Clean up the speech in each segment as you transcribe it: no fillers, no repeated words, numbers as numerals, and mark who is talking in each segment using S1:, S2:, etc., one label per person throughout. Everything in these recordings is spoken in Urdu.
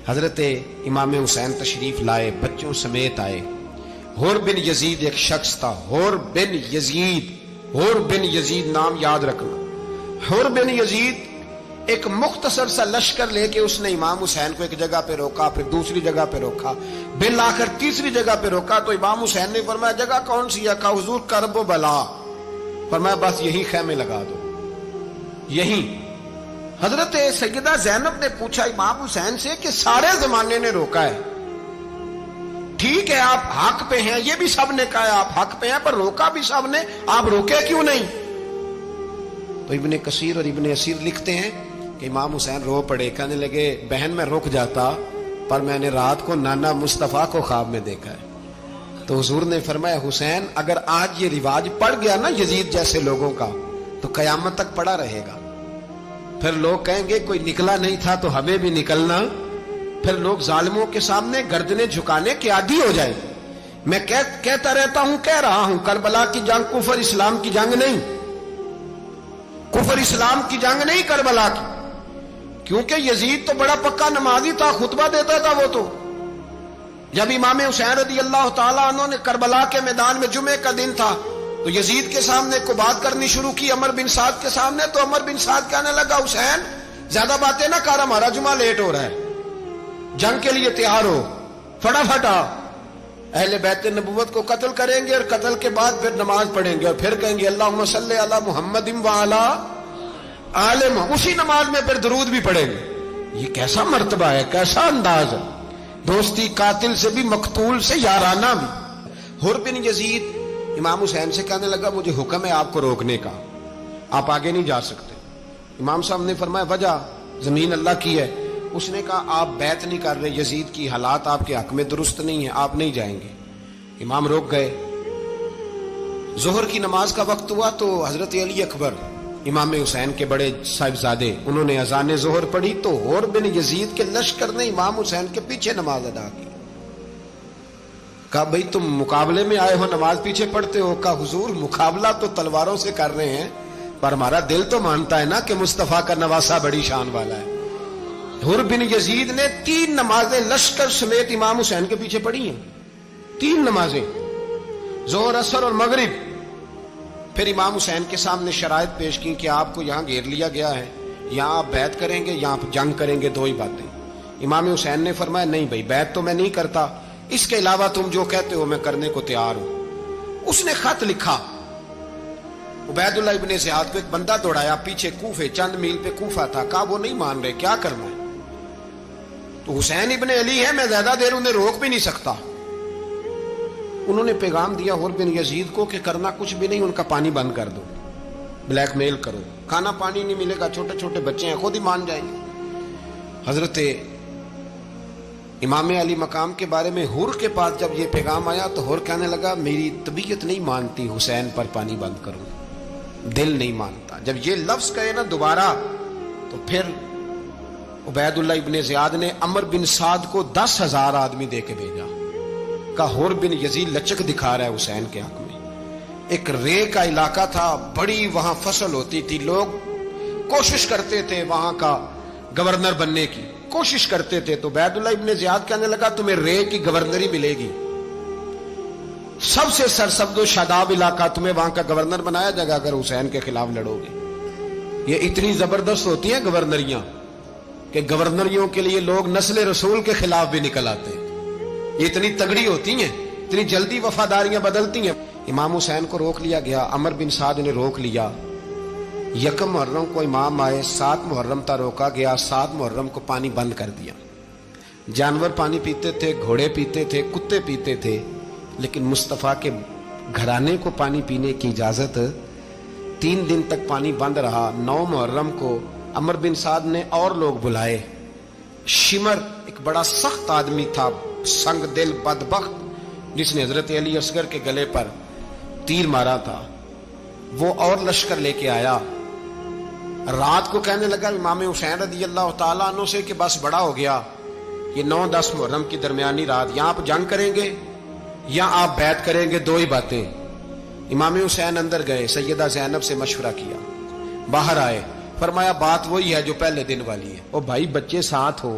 S1: حضرت امام حسین تشریف لائے، بچوں سمیت آئے۔ حور بن یزید ایک شخص تھا، حور بن یزید، حور بن یزید نام یاد رکھنا۔ حور بن یزید ایک مختصر سا لشکر لے کے اس نے امام حسین کو ایک جگہ پہ روکا، پھر دوسری جگہ پہ روکا، بالآخر تیسری جگہ پہ روکا تو امام حسین نے فرمایا جگہ کون سی ہے؟ کہا حضور کرب و بلا۔ فرمایا بس یہی خیمے لگا دو، یہی۔ حضرت سیدہ زینب نے پوچھا امام حسین سے کہ سارے زمانے نے روکا ہے، ٹھیک ہے آپ حق پہ ہیں، یہ بھی سب نے کہا ہے آپ حق پہ ہیں، پر روکا بھی سب نے، آپ روکے کیوں نہیں؟ تو ابن کثیر اور ابن اسیر لکھتے ہیں کہ امام حسین رو پڑے، کہنے لگے بہن میں رک جاتا پر میں نے رات کو نانا مصطفیٰ کو خواب میں دیکھا ہے۔ تو حضور نے فرمایا حسین اگر آج یہ رواج پڑ گیا نا یزید جیسے لوگوں کا تو قیامت تک پڑا رہے گا، پھر لوگ کہیں گے کوئی نکلا نہیں تھا تو ہمیں بھی نکلنا، پھر لوگ ظالموں کے سامنے گردنیں جھکانے کے عادی ہو جائیں۔ میں کہتا رہتا ہوں، کہہ رہا ہوں، کربلا کی جنگ کفر اسلام کی جنگ نہیں، کفر اسلام کی جنگ نہیں کربلا کی، کیونکہ یزید تو بڑا پکا نمازی تھا، خطبہ دیتا تھا وہ تو۔ جب امام حسین رضی اللہ تعالیٰ عنہ نے کربلا کے میدان میں جمعے کا دن تھا تو یزید کے سامنے کو بات کرنی شروع کی، عمر بن سعد کے سامنے، تو عمر بن سعد کہنے لگا حسین زیادہ باتیں نہ کر، ہمارا جمعہ لیٹ ہو رہا ہے، جنگ کے لیے تیار ہو، فٹافٹ آ، اہل بیت نبوت کو قتل کریں گے اور قتل کے بعد پھر نماز پڑھیں گے اور پھر کہیں گے اللہم صلی علی محمد وعلی آل محمد، اسی نماز میں پھر درود بھی پڑھیں گے۔ یہ کیسا مرتبہ ہے، کیسا انداز ہے، دوستی قاتل سے بھی مقتول سے یارانہ بھی۔ حور بن یزید امام حسین سے کہنے لگا مجھے حکم ہے آپ کو روکنے کا، آپ آگے نہیں جا سکتے۔ امام صاحب نے فرمایا وجہ؟ زمین اللہ کی ہے۔ اس نے کہا آپ بیعت نہیں کر رہے، یزید کی حالات آپ کے حق میں درست نہیں ہیں، آپ نہیں جائیں گے۔ امام روک گئے۔ ظہر کی نماز کا وقت ہوا تو حضرت علی اکبر امام حسین کے بڑے صاحبزادے انہوں نے اذان ظہر پڑھی تو حور بن یزید کے لشکر نے امام حسین کے پیچھے نماز ادا کی۔ کہا بھئی تم مقابلے میں آئے ہو، نماز پیچھے پڑھتے ہو؟ کہا حضور مقابلہ تو تلواروں سے کر رہے ہیں پر ہمارا دل تو مانتا ہے نا کہ مصطفیٰ کا نواسہ بڑی شان والا ہے۔ حور بن یزید نے 3 نمازیں لشکر سمیت امام حسین کے پیچھے پڑھی ہیں، 3 نمازیں، ظہر اثر اور مغرب۔ پھر امام حسین کے سامنے شرائط پیش کی کہ آپ کو یہاں گھیر لیا گیا ہے، یہاں آپ بیعت کریں گے، یہاں آپ جنگ کریں گے، 2 ہی باتیں۔ امام حسین نے فرمایا نہیں بھائی بیعت تو میں نہیں کرتا، اس کے علاوہ تم جو کہتے ہو میں کرنے کو تیار ہوں۔ اس نے خط لکھا، عبید اللہ ابن زیاد کو ایک بندہ دوڑایا پیچھے، کوفے چند میل پہ کوفہ تھا، کہا وہ نہیں مان رہے، کیا کرنا ہے؟ تو حسین ابن علی ہے، میں زیادہ دیر انہیں روک بھی نہیں سکتا۔ انہوں نے پیغام دیا حور بن یزید کو کہ کرنا کچھ بھی نہیں، ان کا پانی بند کر دو، بلیک میل کرو، کھانا پانی نہیں ملے گا، چھوٹے چھوٹے بچے ہیں، خود ہی مان جائیں گے۔ حضرت امام علی مقام کے بارے میں حور کے پاس جب یہ پیغام آیا تو حور کہنے لگا میری طبیعت نہیں مانتی حسین پر پانی بند کروں، دل نہیں مانتا۔ جب یہ لفظ کہے نا دوبارہ تو پھر عبید اللہ ابن زیاد نے عمر بن سعد کو 10,000 آدمی دے کے بھیجا، کہا حور بن یزید لچک دکھا رہا ہے حسین کے حق میں۔ ایک رے کا علاقہ تھا، بڑی وہاں فصل ہوتی تھی، لوگ کوشش کرتے تھے وہاں کا گورنر بننے کی، کوشش کرتے تھے۔ تو عبید اللہ ابن زیاد کہنے لگا تمہیں رے کی گورنری ملے گی، سب سے سرسبز و شاداب علاقہ، تمہیں وہاں کا گورنر بنایا جائے گا اگر حسین کے خلاف لڑو گے۔ یہ اتنی زبردست ہوتی ہیں گورنریاں کہ گورنریوں کے لیے لوگ نسل رسول کے خلاف بھی نکل آتے ہیں، یہ اتنی تگڑی ہوتی ہیں، اتنی جلدی وفاداریاں بدلتی ہیں۔ امام حسین کو روک لیا گیا، عمر بن سعد نے روک لیا۔ 1 محرم کو امام آئے، 7 محرم تا روکا گیا، 7 محرم کو پانی بند کر دیا۔ جانور پانی پیتے تھے، گھوڑے پیتے تھے، کتے پیتے تھے، لیکن مصطفیٰ کے گھرانے کو پانی پینے کی اجازت، 3 دن تک پانی بند رہا۔ 9 محرم کو عمر بن سعد نے اور لوگ بلائے۔ شمر ایک بڑا سخت آدمی تھا، سنگ دل بدبخت، جس نے حضرت علی اصغر کے گلے پر تیر مارا تھا، وہ اور لشکر لے کے آیا۔ رات کو کہنے لگا امام حسین رضی اللہ تعالیٰ عنہ سے کہ بس بڑا ہو گیا، یہ 9-10 محرم کی درمیانی رات، یا آپ جنگ کریں گے یا آپ بیعت کریں گے، 2 ہی باتیں۔ امام حسین اندر گئے، سیدہ زینب سے مشورہ کیا، باہر آئے، فرمایا بات وہی ہے جو پہلے دن والی ہے۔ او بھائی بچے ساتھ ہو،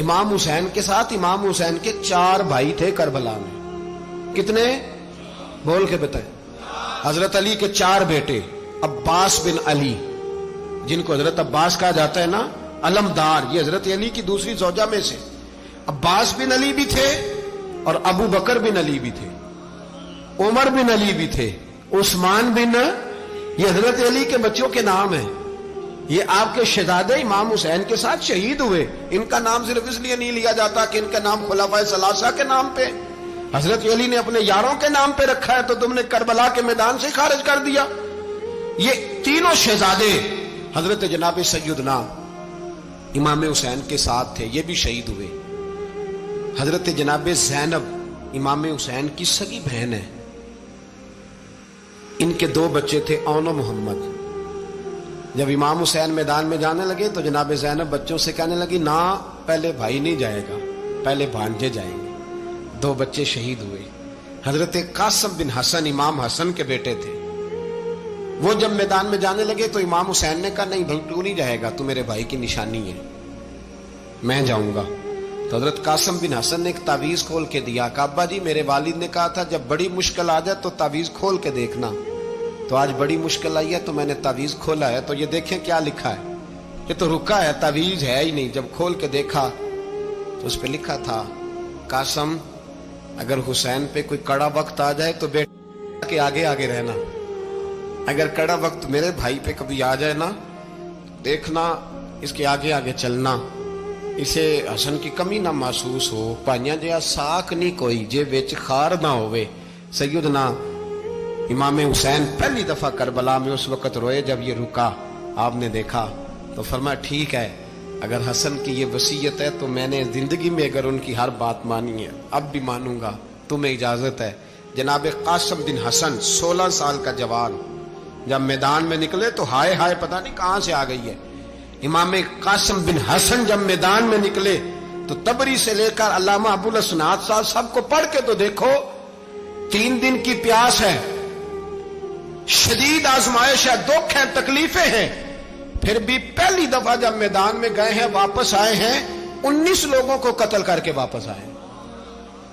S1: امام حسین کے ساتھ امام حسین کے 4 بھائی تھے کربلا میں. کتنے؟ بول کے بتائیں. حضرت علی کے 4 بیٹے، عباس بن علی، جن کو حضرت عباس کہا جاتا ہے نا، علمدار، یہ حضرت علی کی دوسری زوجہ میں سے. عباس بن علی بھی تھے اور ابو بکر بن علی بھی تھے، عمر بن علی بھی تھے، عثمان بن، یہ حضرت علی کے بچوں کے نام ہیں. یہ آپ کے شہزادے امام حسین کے ساتھ شہید ہوئے. ان کا نام صرف اس لیے نہیں لیا جاتا کہ ان کا نام خلفائے ثلاثہ کے نام پہ، حضرت علی نے اپنے یاروں کے نام پہ رکھا ہے تو تم نے کربلا کے میدان سے خارج کر دیا. یہ تینوں شہزادے حضرت جناب سیدنا امام حسین کے ساتھ تھے، یہ بھی شہید ہوئے. حضرت جناب زینب امام حسین کی سگی بہن ہے. ان کے 2 بچے تھے، اون و محمد. جب امام حسین میدان میں جانے لگے تو جناب زینب بچوں سے کہنے لگی، نہ پہلے بھائی نہیں جائے گا، پہلے بھانجے جائیں گے. 2 بچے شہید ہوئے. حضرت قاسم بن حسن امام حسن کے بیٹے تھے. وہ جب میدان میں جانے لگے تو امام حسین نے کہا، نہیں بھائی تو نہیں جائے گا، تو میرے بھائی کی نشانی ہے، میں جاؤں گا. تو حضرت قاسم بن حسن نے ایک تعویذ کھول کے دیا کہ ابا جی میرے والد نے کہا تھا جب بڑی مشکل آ جائے تو تعویذ کھول کے دیکھنا. تو آج بڑی مشکل آئی ہے تو میں نے تعویذ کھولا ہے، تو یہ دیکھیں کیا لکھا ہے. یہ تو رکا ہے، تعویذ ہے ہی نہیں. جب کھول کے دیکھا تو اس پہ لکھا تھا، قاسم اگر حسین پہ کوئی کڑا وقت آ جائے تو بیٹا کے آگے آگے رہنا، اگر کڑا وقت میرے بھائی پہ کبھی آ جائے نا، دیکھنا اس کے آگے آگے چلنا، اسے حسن کی کمی نہ محسوس ہو. پائیاں جہاں ساک نہیں کوئی جے وچ خار نہ ہوئے. سیدنا امام حسین پہلی دفعہ کربلا میں اس وقت روئے جب یہ رکا. آپ نے دیکھا تو فرمایا ٹھیک ہے، اگر حسن کی یہ وصیت ہے تو میں نے زندگی میں اگر ان کی ہر بات مانی ہے اب بھی مانوں گا، تمہیں اجازت ہے. جناب قاسم بن حسن 16 سال کا جوان جب میدان میں نکلے تو ہائے ہائے پتہ نہیں کہاں سے آ گئی ہے. امام قاسم بن حسن جب میدان میں نکلے تو تبری سے لے کر علامہ ابو الاسناد صاحب سب کو پڑھ کے تو دیکھو، 3 دن کی پیاس ہے، شدید آزمائش ہے، دکھ ہے، تکلیفیں ہیں، پھر بھی پہلی دفعہ جب میدان میں گئے ہیں واپس آئے ہیں 19 لوگوں کو قتل کر کے واپس آئے.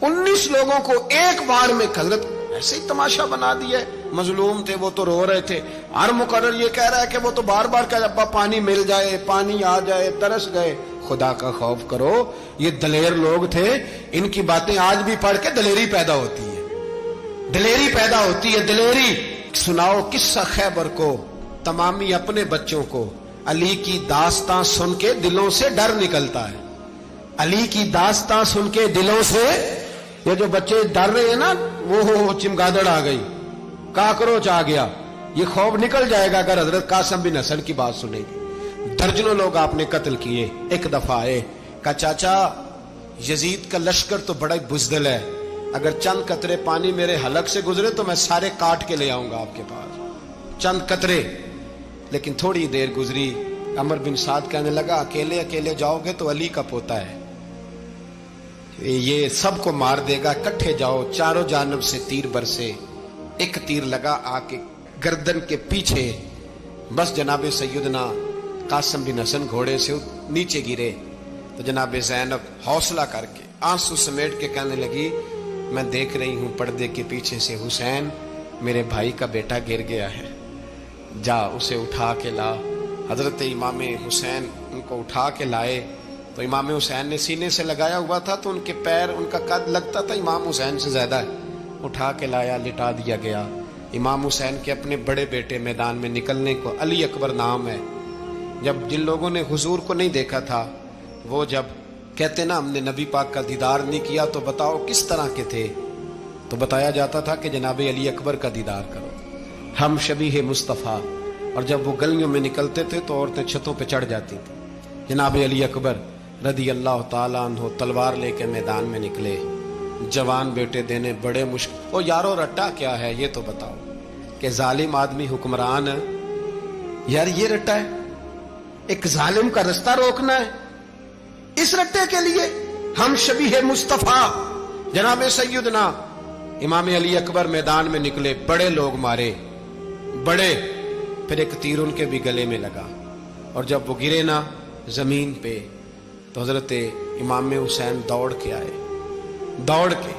S1: 19 لوگوں کو ایک بار میں حضرت ایسے ہی تماشا بنا دیا. مظلوم تھے وہ تو رو رہے تھے. ہر مقرر یہ کہہ رہا ہے کہ وہ تو بار بار کہہ ابا پانی مل جائے، پانی آ جائے، ترس گئے. خدا کا خوف کرو، یہ دلیر لوگ تھے. ان کی باتیں آج بھی پڑھ کے دلیری پیدا ہوتی ہے، دلیری پیدا ہوتی ہے، دلیری. سناؤ قصہ خیبر کو تمامی اپنے بچوں کو. علی کی داستان سن کے دلوں سے ڈر نکلتا ہے. علی کی داستان سن کے دلوں سے یہ جو بچے ڈر رہے ہیں نا، وہ چمگادڑ آ گئی، کاکروچ آ گیا، یہ خوف نکل جائے گا اگر حضرت قاسم بن حسن کی بات سنے گی. درجنوں لوگ آپ نے قتل کیے. ایک دفعہ آئے کہا چاچا یزید کا لشکر تو بڑا ہی بزدل ہے، اگر چند قطرے پانی میرے حلق سے گزرے تو میں سارے کاٹ کے لے آؤں گا آپ کے پاس، چند قطرے. لیکن تھوڑی دیر گزری، عمر بن سعد کہنے لگا اکیلے اکیلے جاؤ گے تو علی کا پوتا ہے، یہ سب کو مار دے گا، کٹھے جاؤ. چاروں جانب سے تیر برسے. ایک تیر لگا آ کے گردن کے پیچھے، بس جناب سیدنا قاسم بن حسن گھوڑے سے نیچے گرے. تو جناب زینب حوصلہ کر کے آنسو سمیٹ کے کہنے لگی میں دیکھ رہی ہوں پردے کے پیچھے سے حسین میرے بھائی کا بیٹا گر گیا ہے، جا اسے اٹھا کے لا. حضرت امام حسین ان کو اٹھا کے لائے تو امام حسین نے سینے سے لگایا ہوا تھا تو ان کے پیر، ان کا قد لگتا تھا امام حسین سے زیادہ ہے. اٹھا کے لایا، لٹا دیا گیا. امام حسین کے اپنے بڑے بیٹے میدان میں نکلنے کو علی اکبر نام ہے. جب جن لوگوں نے حضور کو نہیں دیکھا تھا وہ جب کہتے نا ہم نے نبی پاک کا دیدار نہیں کیا تو بتاؤ کس طرح کے تھے، تو بتایا جاتا تھا کہ جناب علی اکبر کا دیدار کرو، ہم شبیہ مصطفیٰ. اور جب وہ گلیوں میں نکلتے تھے تو عورتیں چھتوں پہ چڑھ جاتی تھیں. جناب علی اکبر رضی اللہ تعالیٰ عنہ تلوار لے کے میدان میں نکلے. جوان بیٹے دینے بڑے مشکل. او یارو رٹا کیا ہے یہ تو بتاؤ کہ ظالم آدمی حکمران ہے. یار یہ رٹا ہے، ایک ظالم کا رستہ روکنا ہے. اس رٹے کے لیے ہم شبیہ مصطفیٰ جناب سیدنا امام علی اکبر میدان میں نکلے. بڑے لوگ مارے، بڑے. پھر ایک تیر ان کے بھی گلے میں لگا اور جب وہ گرے نا زمین پہ تو حضرت امام حسین دوڑ کے آئے، دوڑ کے،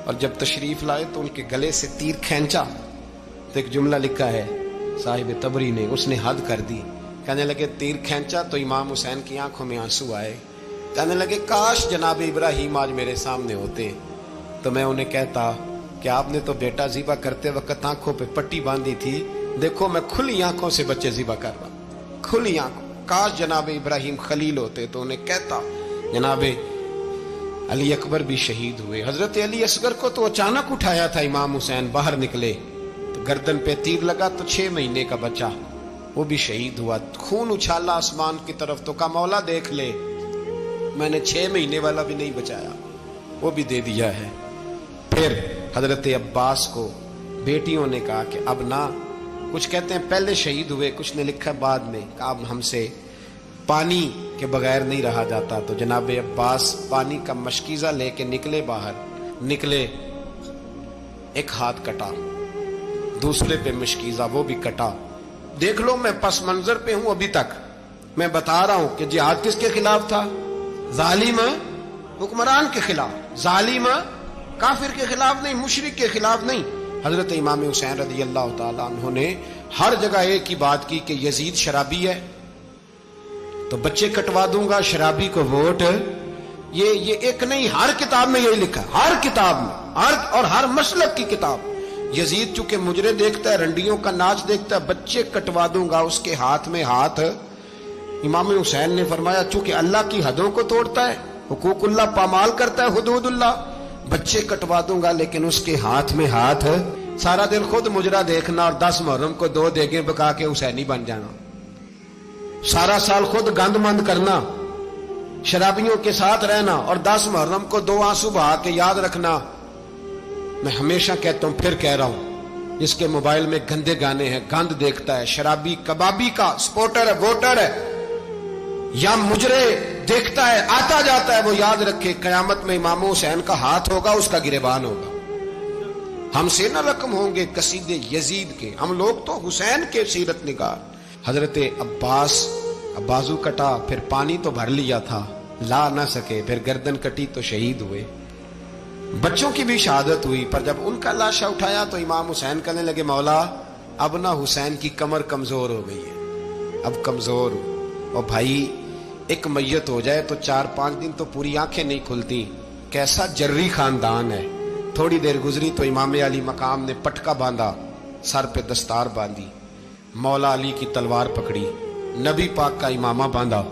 S1: اور جب تشریف لائے تو ان کے گلے سے تیر کھینچا تو ایک جملہ لکھا ہے صاحب تبری نے، اس نے حد کر دی، کہنے لگے تیر کھینچا تو امام حسین کی آنکھوں میں آنسو آئے، کہنے لگے کاش جناب ابراہیم آج میرے سامنے ہوتے تو میں انہیں کہتا کہ آپ نے تو بیٹا ذبح کرتے وقت آنکھوں پہ پٹی باندھی تھی، دیکھو میں کھلی آنکھوں سے بچے ذبح کر رہا ہوں، کھلی آنکھوں، کاش جناب ابراہیم خلیل ہوتے تو انہیں کہتا۔ جناب علی اکبر بھی شہید ہوئے، حضرت علی اصغر کو تو اچانک اٹھایا تھا امام حسین، باہر نکلے تو گردن پہ تیر لگا تو 6 مہینے کا بچہ وہ بھی شہید ہوا، خون اچھالا آسمان کی طرف تو کہا مولا دیکھ لے میں نے 6 مہینے والا بھی نہیں بچایا، وہ بھی دے دیا ہے۔ پھر حضرت عباس کو بیٹیوں نے کہا کہ اب نہ، کچھ کہتے ہیں پہلے شہید ہوئے، کچھ نے لکھا بعد میں، کہ اب ہم سے پانی کے بغیر نہیں رہا جاتا، تو جناب عباس پانی کا مشکیزہ لے کے نکلے، باہر نکلے، ایک ہاتھ کٹا، دوسرے پہ مشکیزہ وہ بھی کٹا، دیکھ لو میں پس منظر پہ ہوں ابھی تک، میں بتا رہا ہوں کہ جہاد کس کے خلاف تھا؟ ظالم حکمران کے خلاف، ظالم کافر کے خلاف نہیں، مشرک کے خلاف نہیں۔ حضرت امام حسین رضی اللہ تعالیٰ عنہ نے ہر جگہ ایک ہی بات کی کہ یزید شرابی ہے تو بچے کٹوا دوں گا، شرابی کو ووٹ، یہ ایک نہیں، ہر کتاب میں یہی لکھا، ہر کتاب میں، اور ہر مسلک کی کتاب۔ یزید چونکہ مجرے دیکھتا ہے، رنڈیوں کا ناچ دیکھتا ہے، بچے کٹوا دوں گا، اس کے ہاتھ میں ہاتھ۔ امام حسین نے فرمایا چونکہ اللہ کی حدوں کو توڑتا ہے، حقوق اللہ پامال کرتا ہے، حدود اللہ، بچے کٹوا دوں گا لیکن اس کے ہاتھ میں ہاتھ۔ سارا دن خود مجرا دیکھنا اور 10 محرم کو 2 دیگیں پکا کے حسینی بن جانا، سارا سال خود گند مند کرنا، شرابیوں کے ساتھ رہنا اور 10 محرم کو 2 آنسو بہا کے یاد رکھنا۔ میں ہمیشہ کہتا ہوں، پھر کہہ رہا ہوں، جس کے موبائل میں گندے گانے ہیں، گند دیکھتا ہے، شرابی کبابی کا سپورٹر ہے، ووٹر ہے، یا مجرے دیکھتا ہے آتا جاتا ہے، وہ یاد رکھے قیامت میں امام حسین کا ہاتھ ہوگا، اس کا گریبان ہوگا۔ ہم سے نہ رقم ہوں گے قصیدے یزید کے، ہم لوگ تو حسین کے سیرت نگار۔ حضرت عباس بازو کٹا، پھر پانی تو بھر لیا تھا، لا نہ سکے، پھر گردن کٹی تو شہید ہوئے۔ بچوں کی بھی شہادت ہوئی، پر جب ان کا لاشا اٹھایا تو امام حسین کہنے لگے مولا اب نہ حسین کی کمر کمزور ہو گئی ہے، اب کمزور ہو، اور بھائی ایک میت ہو جائے تو 4-5 دن تو پوری آنکھیں نہیں کھلتی، کیسا جری خاندان ہے۔ تھوڑی دیر گزری تو امام علی مقام نے پٹکا باندھا، سر پہ دستار باندھی، مولا علی کی تلوار پکڑی، نبی پاک کا امامہ باندھا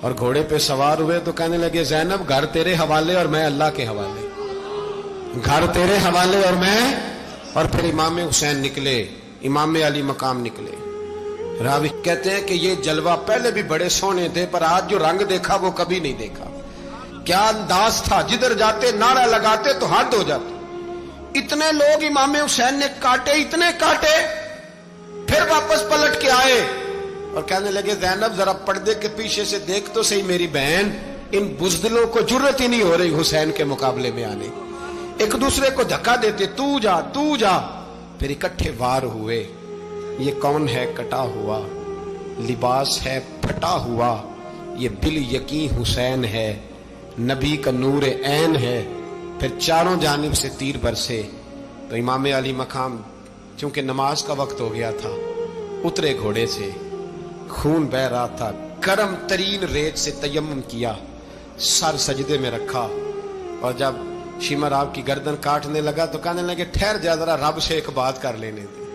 S1: اور گھوڑے پہ سوار ہوئے تو کہنے لگے زینب گھر تیرے حوالے اور میں اللہ کے حوالے، گھر تیرے حوالے اور میں، اور پھر امام حسین نکلے، امام علی مقام نکلے۔ راوی کہتے ہیں کہ یہ جلوہ پہلے بھی بڑے سونے تھے، پر آج جو رنگ دیکھا وہ کبھی نہیں دیکھا۔ کیا انداز تھا، جدھر جاتے نعرہ لگاتے تو حد ہو جاتی۔ اتنے لوگ امام حسین نے کاٹے، اتنے کاٹے، پھر واپس پلٹ کے آئے اور کہنے لگے زینب ذرا پردے کے پیچھے سے دیکھ تو صحیح میری بہن، ان بزدلوں کو جرت ہی نہیں ہو رہی حسین کے مقابلے میں آنے، ایک دوسرے کو دھکا دیتے، تو جا تو جا، پھر اکٹھے وار ہوئے۔ یہ کون ہے کٹا ہوا، لباس ہے پھٹا ہوا، یہ بال یقین حسین ہے، نبی کا نور عین ہے۔ پھر چاروں جانب سے تیر برسے تو امام علی مقام چونکہ نماز کا وقت ہو گیا تھا، اترے گھوڑے سے، خون بہ رہا تھا، گرم ترین ریت سے تیمم کیا، سر سجدے میں رکھا، اور جب شمر آپ کی گردن کاٹنے لگا تو کہنے لگے ٹھہر جا ذرا رب سے ایک بات کر لینے دے،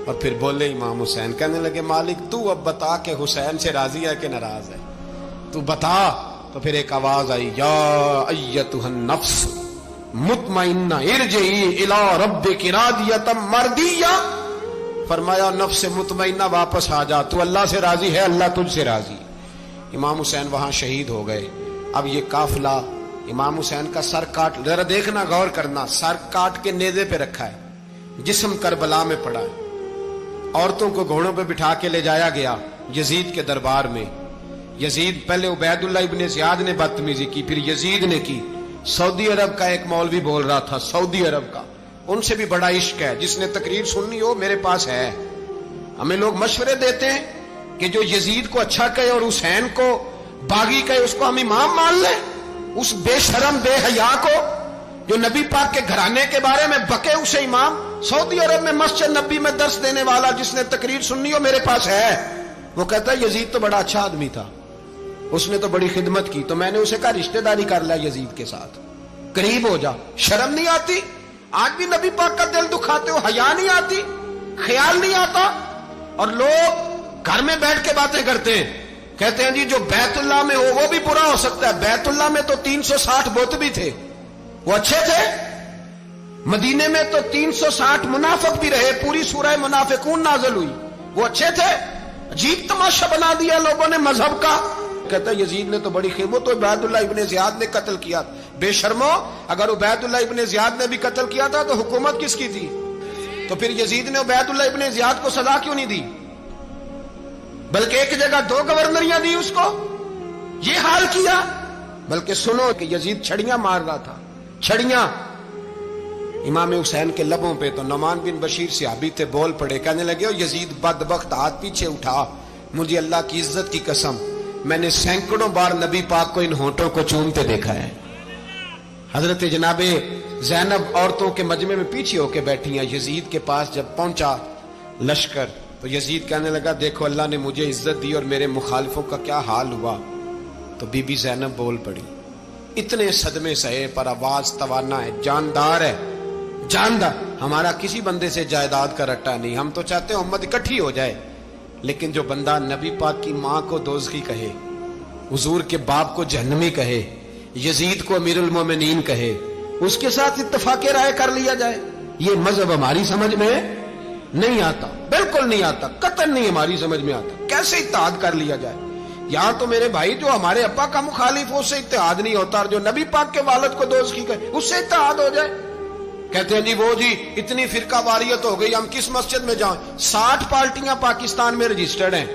S1: اور پھر بولے امام حسین، کہنے لگے مالک تو اب بتا کہ حسین سے راضی ہے کہ ناراض ہے، تو بتا۔ تو پھر ایک آواز آئی، یا ایتھا النفس مطمئنہ ارجعی الی ربک راضیۃ مرضیہ، فرمایا نفس مطمئنہ واپس آ جا، تو اللہ سے راضی ہے، اللہ تجھ سے راضی۔ امام حسین وہاں شہید ہو گئے۔ اب یہ قافلہ امام حسین کا سر کاٹ، ذرا دیکھنا غور کرنا، سر کاٹ کے نیزے پہ رکھا ہے، جسم کربلا میں پڑا ہے، عورتوں کو گھوڑوں پہ بٹھا کے لے جایا گیا یزید کے دربار میں۔ یزید پہلے عبید اللہ ابن زیاد نے بدتمیزی کی، پھر یزید نے کی۔ سعودی عرب کا ایک مولوی بول رہا تھا، سعودی عرب کا، ان سے بھی بڑا عشق ہے، جس نے تقریر سننی ہو میرے پاس ہے۔ ہمیں لوگ مشورے دیتے ہیں کہ جو یزید کو اچھا کہے اور حسین کو باغی کہے اس کو ہم امام مان لیں، اس بے شرم بے حیا کو جو نبی پاک کے گھرانے کے بارے میں بکے، اسے امام سعودی عرب میں مسجد نبی میں درس دینے والا جس نے تقریر سننی ہو میرے پاس ہے، وہ کہتا ہے یزید تو بڑا اچھا آدمی تھا، اس نے تو بڑی خدمت کی، تو میں نے اسے کہا رشتہ داری کر لیا یزید کے ساتھ، قریب ہو جا۔ شرم نہیں آتی؟ آج بھی نبی پاک کا دل دکھاتے ہو، حیا نہیں آتی، خیال نہیں آتا؟ اور لوگ گھر میں بیٹھ کے باتیں کرتے ہیں، کہتے ہیں جی جو بیت اللہ میں ہو وہ بھی برا ہو سکتا ہے۔ بیت اللہ میں تو 360 بت بھی تھے، وہ اچھے تھے۔ مدینے میں تو 360 منافق بھی رہے، پوری سورہ منافقون نازل ہوئی، وہ اچھے تھے۔ عجیب تماشا بنا دیا لوگوں نے مذہب کا۔ کہتا ہے یزید نے تو بڑی خدمت، تو عبید اللہ ابن زیاد نے قتل کیا۔ بے شرمو، اگر عبید اللہ ابن زیاد نے بھی قتل کیا تھا تو حکومت کس کی تھی؟ تو پھر یزید نے عبید اللہ ابن زیاد کو سزا کیوں نہیں دی؟ بلکہ ایک جگہ 2 گورنریاں دی اس کو، یہ حال کیا۔ بلکہ سنو کہ یزید چھڑیاں مار رہا تھا، چھڑیاں۔ امام حسین کے لبوں پہ تو نعمان بن بشیر صحابی تھے، بول پڑے، کہنے لگے یزید بدبخت، ہاتھ پیچھے اٹھا، مجھے اللہ کی عزت کی قسم میں نے سینکڑوں بار نبی پاک کو ان ہونٹوں کو چومتے دیکھا ہے۔ حضرت جناب زینب عورتوں کے مجمع میں پیچھے ہو کے بیٹھی ہیں۔ یزید کے پاس جب پہنچا لشکر تو یزید کہنے لگا دیکھو اللہ نے مجھے عزت دی اور میرے مخالفوں کا کیا حال ہوا۔ تو بی بی زینب بول پڑی، اتنے صدمے سہے پر آواز توانا ہے، جاندار ہے، جاندار۔ ہمارا کسی بندے سے جائیداد کا رٹا نہیں، ہم تو چاہتے ہیں امت اکٹھی ہو جائے، لیکن جو بندہ نبی پاک کی ماں کو دوزخی کہے، حضور کے باپ کو جہنمی کہے، یزید کو امیر المومنین کہے، اس کے ساتھ اتفاق رائے کر لیا جائے، یہ مذہب ہماری سمجھ میں نہیں آتا، بالکل نہیں آتا، قطعاً نہیں ہماری سمجھ میں آتا۔ کیسے اتحاد کر لیا جائے؟ یہاں تو میرے بھائی جو ہمارے ابا کا مخالف ہو اس سے اتحاد نہیں ہوتا، اور جو نبی پاک کے والد کو دوزخی کہے اس سے اتحاد ہو جائے۔ کہتے ہیں جی وہ جی اتنی فرقہ واریت ہو گئی، ہم کس مسجد میں جائیں؟ 60 پارٹیاں پاکستان میں رجسٹرڈ ہیں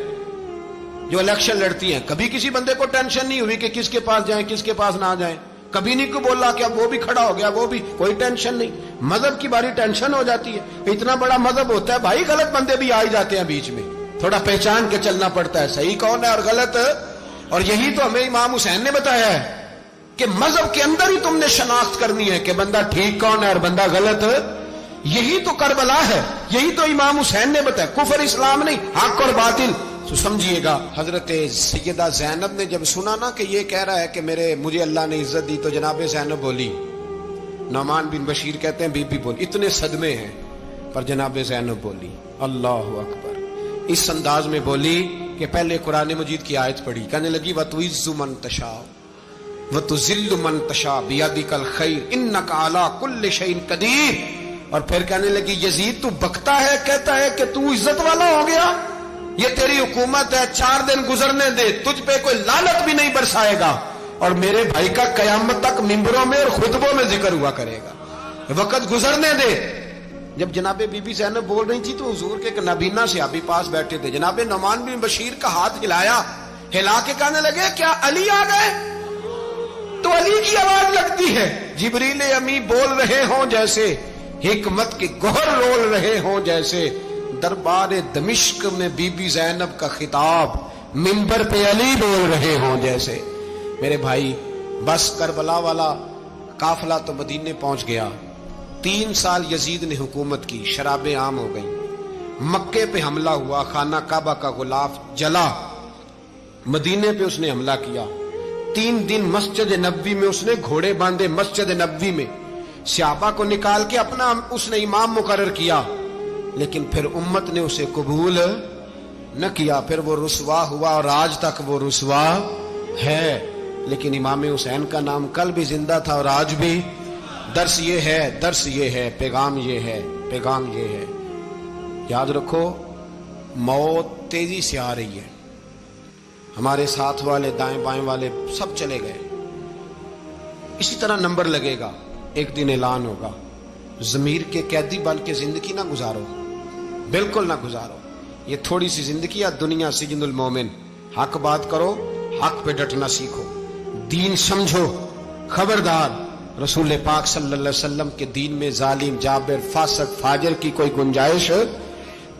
S1: جو الیکشن لڑتی ہیں، کبھی کسی بندے کو ٹینشن نہیں ہوئی کہ کس کے پاس جائیں کس کے پاس نہ جائیں، کبھی نہیں کوئی بولا کہ اب وہ بھی کھڑا ہو گیا، وہ بھی، کوئی ٹینشن نہیں۔ مذہب کی باری ٹینشن ہو جاتی ہے، اتنا بڑا مذہب ہوتا ہے بھائی، غلط بندے بھی آ جاتے ہیں بیچ میں، تھوڑا پہچان کے چلنا پڑتا ہے صحیح کون ہے اور غلط۔ اور یہی تو ہمیں امام حسین نے بتایا ہے کہ مذہب کے اندر ہی تم نے شناخت کرنی ہے کہ بندہ ٹھیک کون ہے اور بندہ غلط۔ یہی تو کربلا ہے، یہی تو امام حسین نے بتایا، کفر اسلام نہیں، حق اور باطل۔ تو سمجھیے گا حضرت سیدہ زینب نے جب سنا نا کہ یہ کہہ رہا ہے کہ مجھے اللہ نے عزت دی، تو جناب زینب بولی، نعمان بن بشیر کہتے ہیں بی بی بولی، اتنے صدمے ہیں پر جناب زینب بولی اللہ اکبر، اس انداز میں بولی کہ پہلے قرآن مجید کی آیت پڑھی، کہنے لگی وَتُعِزُّ مَن تَشَاءُ وَتُذِلُّ مَن تَشَاءُ بِيَدِكَ الْخَيْرُ إِنَّكَ عَلَىٰ كُلِّ شَيْءٍ قَدِيرٌ۔ اور پھر کہنے لگی یزید تو بکتا ہے، کہتا ہے کہ تو عزت والا ہو گیا، یہ تیری حکومت ہے، 4 دن گزرنے دے، تجھ پہ کوئی لعنت بھی نہیں برسائے گا، اور میرے بھائی کا قیامت تک ممبروں میں اور خطبوں میں ذکر ہوا کرے گا، وقت گزرنے دے۔ جب جناب بی بی زینب بول رہی تھی تو حضور کے ایک نابینا صحابی پاس بیٹھے تھے، جناب نعمان بن بشیر کا ہاتھ ہلایا، ہلا کے کہنے لگے کیا علی آ گئے؟ تو علی کی آواز لگتی ہے، جبریل امی بول رہے ہوں جیسے، حکمت کے گوہر رول رہے ہوں جیسے، دربار دمشق میں بی بی زینب کا خطاب، منبر پہ علی بول رہے ہوں جیسے۔ میرے بھائی بس کربلا والا قافلہ تو مدینے پہنچ گیا، 3 سال یزید نے حکومت کی، شرابیں عام ہو گئیں، مکے پہ حملہ ہوا، خانہ کعبہ کا غلاف جلا، مدینے پہ اس نے حملہ کیا، 3 دن مسجد نبوی میں اس نے گھوڑے باندھے، مسجد نبوی میں صحابہ کو نکال کے اپنا اس نے امام مقرر کیا، لیکن پھر امت نے اسے قبول نہ کیا، پھر وہ رسوا ہوا اور آج تک وہ رسوا ہے۔ لیکن امام حسین کا نام کل بھی زندہ تھا اور آج بھی۔ درس یہ ہے، پیغام یہ ہے، پیغام یہ ہے، یاد رکھو موت تیزی سے آ رہی ہے، ہمارے ساتھ والے دائیں بائیں والے سب چلے گئے، اسی طرح نمبر لگے گا، ایک دن اعلان ہوگا۔ ضمیر کے قیدی بن کے زندگی نہ گزارو، بالکل نہ گزارو، یہ تھوڑی سی زندگی ہے، دنیا سجن المومن۔ حق بات کرو، حق پہ ڈٹنا سیکھو، دین سمجھو، خبردار رسول پاک صلی اللہ علیہ وسلم کے دین میں ظالم، جابر، فاسق، فاجر کی کوئی گنجائش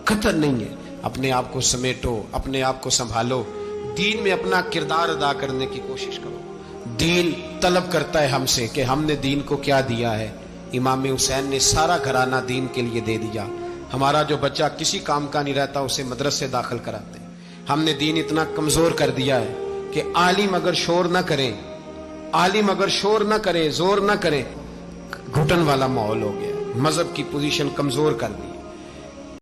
S1: قطع نہیں ہے۔ اپنے آپ کو سمیٹو، اپنے آپ کو سنبھالو، دین میں اپنا کردار ادا کرنے کی کوشش کرو۔ دین طلب کرتا ہے ہم سے کہ ہم نے دین کو کیا دیا ہے. امام حسین نے سارا گھرانہ دین کے لیے دے دیا. ہمارا جو بچہ کسی کام کا نہیں رہتا اسے مدرسے داخل کراتے ہیں. ہم نے دین اتنا کمزور کر دیا ہے کہ عالم اگر شور نہ کریں، عالم اگر شور نہ کرے، زور نہ کرے، گھٹن والا ماحول ہو گیا. مذہب کی پوزیشن کمزور کر دی.